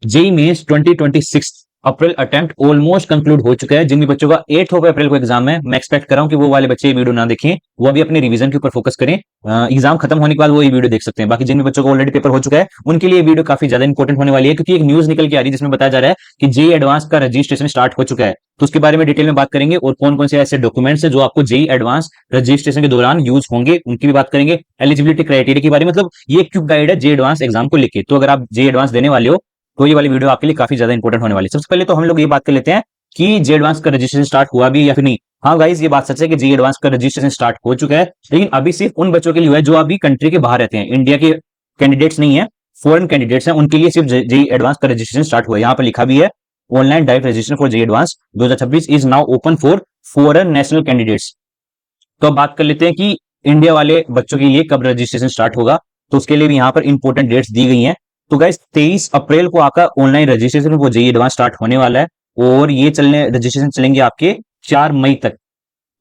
JEE Mains 2026 अप्रैल attempt almost conclude हो चुका है। जिन भी बच्चों का 8 ऑफ अप्रैल को एग्जाम है, मैं एक्सपेक्ट कर रहा हूं कि वो वाले बच्चे ये वीडियो ना देखें, वो अभी अपने रिवीजन के ऊपर फोकस करें। एग्जाम खत्म होने के बाद वो ये वीडियो देख सकते हैं। बाकी जिन भी बच्चों को ऑलरेडी पेपर हो चुका है उनके लिए वीडियो काफी ज्यादा इंपॉर्टेंट होने वाली है, क्योंकि एक न्यूज निकल के आ रही है जिसमें बताया जा रहा है कि जेई एडवांस का रजिस्ट्रेशन स्टार्ट हो चुका है। तो उसके बारे में डिटेल में बात करेंगे और कौन कौन से ऐसे डॉक्यूमेंट्स है जो आपको जेई एडवांस रजिस्ट्रेशन के दौरान यूज होंगे, उनकी भी बात करेंगे। एलिजिबिलिटी क्राइटेरिया के बारे में, मतलब ये क्यों गाइड है जेई एडवांस एग्जाम को लेके। तो अगर आप जेई एडवांस देने वाले हो तो ये वाली वीडियो आपके लिए काफी ज्यादा इंपॉर्टेंट होने वाली है। सबसे पहले तो हम लोग ये बात कर लेते हैं कि जे एडवांस का रजिस्ट्रेशन स्टार्ट हुआ भी या फिर नहीं। हाँ गाइस, ये बात सच है कि जे एडवांस का रजिस्ट्रेशन स्टार्ट हो चुका है, लेकिन अभी सिर्फ उन बच्चों के लिए हुआ है जो अभी कंट्री के बाहर रहते हैं। इंडिया के कैंडिडेट्स नहीं है, फॉरेन कैंडिडेट्स हैं, उनके लिए सिर्फ जे एडवांस का रजिस्ट्रेशन स्टार्ट हुआ है। यहाँ पर लिखा भी है online direct registration for J advance 2026 is now open for foreign national candidates. तो अब बात कर लेते हैं कि इंडिया वाले बच्चों के लिए कब रजिस्ट्रेशन स्टार्ट होगा। तो उसके लिए भी यहाँ पर इंपॉर्टेंट डेट्स दी गई हैं। तो गाइस 23 अप्रैल को आपका ऑनलाइन रजिस्ट्रेशन वो जेई एडवांस स्टार्ट होने वाला है, और ये रजिस्ट्रेशन चलेंगे आपके 4 मई तक।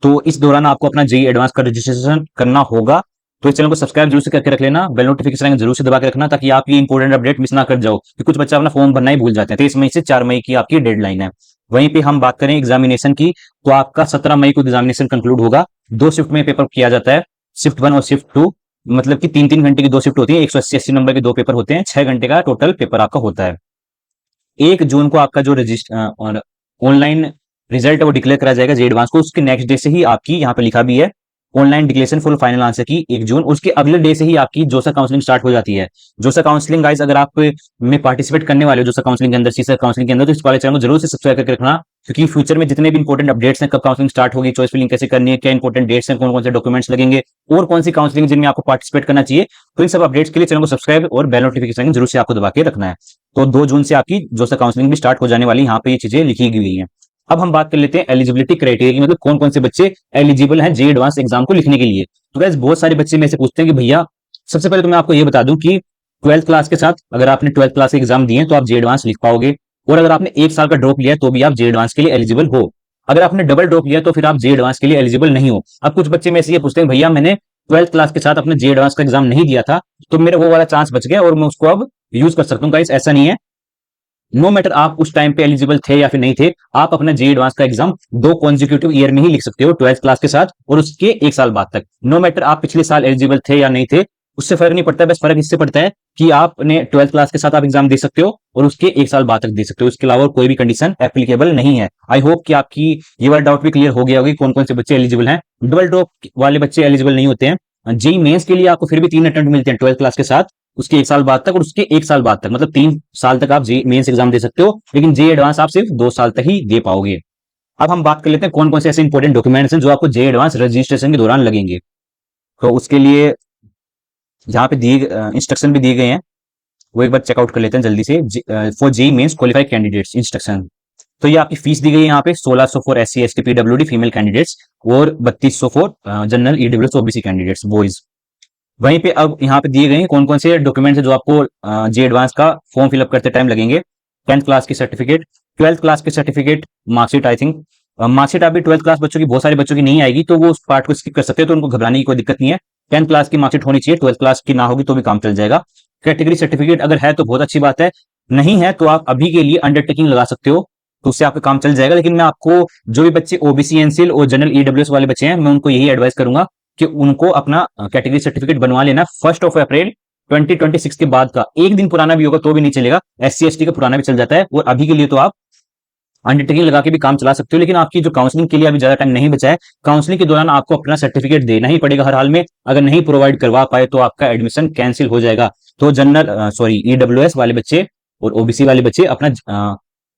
तो इस दौरान आपको अपना जेई एडवांस का रजिस्ट्रेशन करना होगा। तो इस चैनल को सब्सक्राइब जरूर से करके रख लेना, बेल नोटिफिकेशन जरूर से दबा के रखना, ताकि आप ये इंपॉर्टेंट अपडेट मिस ना कर जाओ, कि कुछ बच्चा अपना फॉर्म भरना ही भूल जाते हैं। 23 मई से 4 मई की आपकी डेडलाइन है। वहीं पे हम बात करें एग्जामिनेशन की, तो आपका 17 मई को एग्जामिनेशन कंक्लूड होगा। 2 शिफ्ट में पेपर किया जाता है, शिफ्ट 1 और शिफ्ट 2, मतलब कि 3-3 घंटे की 2 शिफ्ट होती है। 180 नंबर के 2 पेपर होते हैं, 6 घंटे का टोटल पेपर आपका होता है। 1 जून को आपका जो रजिस्टर ऑनलाइन रिजल्ट है वो डिक्लेयर करा जाएगा जे एडवांस को। उसके नेक्स्ट डे से ही आपकी, यहाँ पे लिखा भी है, online declaration full final answer की 1 जून। उसके अगले डे से ही आपकी जोसा काउंसलिंग स्टार्ट हो जाती है। जोसा काउंसलिंग गाइस, अगर आप में पार्टिसिपेट करने वाले हो जोसा काउंसलिंग के अंदर, सीसा काउंसलिंग के अंदर, तो इस वाले चैनल को जरूर से सब्सक्राइब करके रखना, क्योंकि फ्यूचर में जितने भी इंपॉर्टेंट अपडेट्स हैं, कब काउंसलिंग स्टार्ट होगी, चॉइस फिलिंग कैसे करनी है, क्या इंपॉर्टेंट डेट्स हैं, कौन कौन से डॉक्यूमेंट्स लगेंगे, और कौन सी काउंसलिंग जिनमें आपको पार्टिसिपेट करना चाहिए, तो इन सब अपडेट्स के लिए चैनल को सब्सक्राइब और बेल नोटिफिकेशन जरूर से आपको दबा के रखना है। तो 2 जून से आपकी जोसा काउंसलिंग भी स्टार्ट हो जाने वाली, यहाँ पे ये चीजें लिखी गई है। अब हम बात कर लेते हैं एलिजिबिलिटी क्राइटेरिया की, मतलब कौन कौन से बच्चे एलिजिबल हैं जे एडवांस एग्जाम को लिखने के लिए। तो गाइस बहुत सारे बच्चे मेरे से पूछते हैं कि भैया, सबसे पहले तो मैं आपको ये बता दूं कि 12th क्लास के साथ अगर आपने 12th क्लास के एग्जाम दिए तो आप जे एडवांस लिख पाओगे, और अगर आपने 1 साल का ड्रॉप लिया तो भी आप जे एडवांस के लिए एलिजिबल हो। अगर आपने डबल ड्रॉप लिया तो फिर आप जे एडवांस के लिए एलिजिबल नहीं हो। अब कुछ बच्चे मेरे से ये पूछते हैं, भैया मैंने 12th क्लास के साथ अपने जे एडवांस का एग्जाम नहीं दिया था, तो मेरा वो वाला चांस बच गया और मैं उसको अब यूज कर सकता हूँ। गाइस ऐसा नहीं है, नो मैटर आप उस टाइम पे एलिजिबल थे या फिर नहीं थे, आप अपना जे एडवांस का एग्जाम 2 कॉन्जिक्यूटिव ईयर में ही लिख सकते हो, 12th क्लास के साथ और उसके 1 साल बाद तक। नो मैटर आप पिछले साल एलिजिबल थे या नहीं थे, उससे फर्क नहीं पड़ता है। बस फर्क इससे पड़ता है कि आपने 12th क्लास के साथ आप एग्जाम दे सकते हो और उसके 1 साल बाद तक दे सकते हो। इसके अलावा कोई भी कंडीशन एप्लीकेबल नहीं है। आई होप कि आपकी ये वाला डाउट भी क्लियर हो गया होगी, कौन कौन से बच्चे एलिजिबल हैं। डबल ड्रॉप वाले बच्चे एलिजिबल नहीं होते हैं। जेई मेंस के लिए आपको फिर भी 3 अटेम्प्ट मिलते हैं 12th क्लास के साथ, उसके 1 साल बाद तक और उसके 1 साल बाद तक, मतलब 3 साल तक आप जे मेंस एग्जाम दे सकते हो, लेकिन जे एडवांस आप सिर्फ 2 साल तक ही दे पाओगे। अब हम बात कर लेते हैं कौन कौन से ऐसे इंपॉर्टेंट डॉक्यूमेंट्स हैं जो आपको जे एडवांस रजिस्ट्रेशन के दौरान लगेंगे। तो उसके लिए यहाँ पे दिए इंस्ट्रक्शन भी दिए गए हैं, वो एक बार चेकआउट कर लेते हैं जल्दी से। For JEE Mains qualified candidates instruction. तो ये आपकी फीस दी गई है यहाँ पे 1600 for SC ST PWD female candidates और 3200 for general EWS OBC candidates boys. वहीं पे अब यहाँ पे दिए गए हैं कौन कौन से डॉक्यूमेंट्स है जो आपको जे एडवांस का फॉर्म फिलअप करते टाइम लगेंगे। 10th क्लास की सर्टिफिकेट, 12th क्लास की certificate, marksheet. I think marksheet अभी 12th क्लास बच्चों की, बहुत सारे बच्चों की नहीं आएगी, तो वो उस पार्ट को स्किप कर सकते हैं, तो उनको घबराने की कोई दिक्कत नहीं है। 10th क्लास की मार्कशीट होनी चाहिए, 12th क्लास की ना होगी तो भी काम चल जाएगा। कैटेगरी सर्टिफिकेट अगर है तो बहुत अच्छी बात है, नहीं है तो आप अभी के लिए अंडरटेकिंग लगा सकते हो, तो उससे आपका काम चल जाएगा। लेकिन मैं आपको जो भी बच्चे ओबीसी एनसीएल और जनरल EWS वाले बच्चे हैं, मैं उनको यही एडवाइस करूंगा कि उनको अपना कैटेगरी सर्टिफिकेट बनवा लेना 1 अप्रैल 2026 के बाद का। एक दिन पुराना भी होगा तो भी नहीं चलेगा, SC ST का पुराना भी चल जाता है। और अभी के लिए तो आप अंडरटेकिंग लगा के भी काम चला सकते हो, लेकिन आपकी जो काउंसलिंग के लिए अभी ज्यादा टाइम नहीं बचा है। काउंसलिंग के दौरान आपको अपना सर्टिफिकेट देना ही पड़ेगा हर हाल में। अगर नहीं प्रोवाइड करवा पाए तो आपका एडमिशन कैंसिल हो जाएगा। तो जनरल EWS वाले बच्चे और OBC वाले बच्चे अपना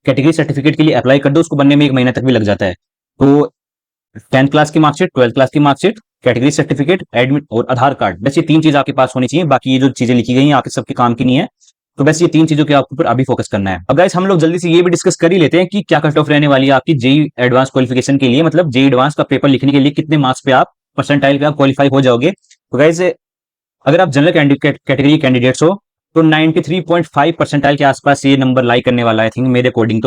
कैटेगरी सर्टिफिकेट के लिए अप्लाई कर दो, उसको बनने में 1 महीना तक भी लग जाता है। तो 10th क्लास की मार्कशीट, 12th क्लास की मार्कशीट, कैटेगरी सर्टिफिकेट, एडमिट और आधार कार्ड, बस ये 3 चीज आपके पास होनी चाहिए। बाकी ये जो चीजें लिखी गई हैं आपके सबके काम की नहीं है, तो बस ये 3 चीजों के आपके ऊपर अभी फोकस करना है। अब गाइस हम लोग जल्दी से ये भी डिस्कस कर ही लेते हैं कि क्या कट ऑफ रहने वाली है आपकी जेई एडवांस क्वालिफिकेशन के लिए, मतलब जेई एडवांस का पेपर लिखने के लिए कितने मार्क्स पे आप, परसेंटाइल पे आप क्वालिफाई हो जाओगे। तो गाइस अगर आप जनरल कैटेगरी कैंडिडेट्स हो तो 93.5 परसेंटाइल के आसपास ये नंबर लाई करने वाला है, आई थिंक मेरे अकॉर्डिंग।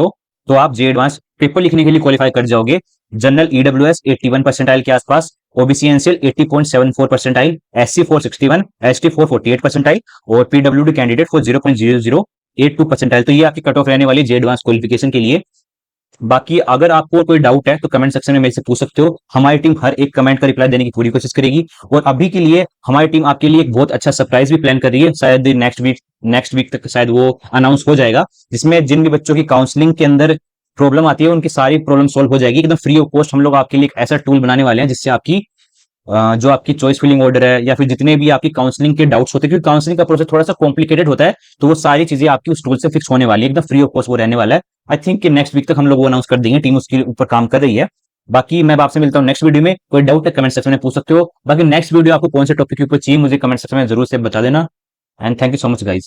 तो आप जे एडवांस पेपर लिखने के लिए क्वालिफाई कर जाओगे। जनरल EWS 81 परसेंटाइल के आसपास, OBC NCL 80.74 percentile, SC 461, ST 448 percentile और PWD कैंडिडेट 0.00 82 परसेंटाइल। तो ये आपकी कट ऑफ रहने वाली जे एडवांस क्वालिफिकेशन के लिए। बाकी अगर आपको कोई डाउट है तो कमेंट सेक्शन में मेरे से पूछ सकते हो। हमारी टीम हर एक कमेंट का रिप्लाई देने की पूरी कोशिश करेगी। और अभी के लिए हमारी टीम आपके लिए एक बहुत अच्छा सरप्राइज भी प्लान कर रही है, शायद नेक्स्ट वीक तक शायद वो अनाउंस हो जाएगा, जिसमें जिन भी बच्चों की काउंसलिंग के अंदर प्रॉब्लम आती है उनकी सारी प्रॉब्लम सॉल्व हो जाएगी एकदम फ्री ऑफ कॉस्ट। हम लोग आपके लिए एक ऐसा टूल बनाने वाले हैं जिससे आपकी जो आपकी चॉइस फिलिंग ऑर्डर है या फिर जितने भी आपकी काउंसलिंग के डाउट्स होते हैं, क्योंकि काउंसलिंग का प्रोसेस थोड़ा सा कॉम्प्लिकेटेड होता है, तो वो सारी चीजें आपकी उस टूल से फिक्स होने वाली है, एकदम फ्री ऑफ कॉस्ट वो रहने वाला है। आई थिंक कि नेक्स्ट वीक तक हम लोग वो अनाउंस कर देंगे, टीम उसके ऊपर काम कर रही है। बाकी मैं आपसे मिलता हूँ नेक्स्ट वीडियो में। कोई डाउट है कमेंट सेक्शन में पूछ सकते हो। बाकी नेक्स्ट वीडियो आपको कौन से टॉपिक के ऊपर चाहिए मुझे कमेंट सेक्शन में जरूर से बता देना। And thank you so much guys.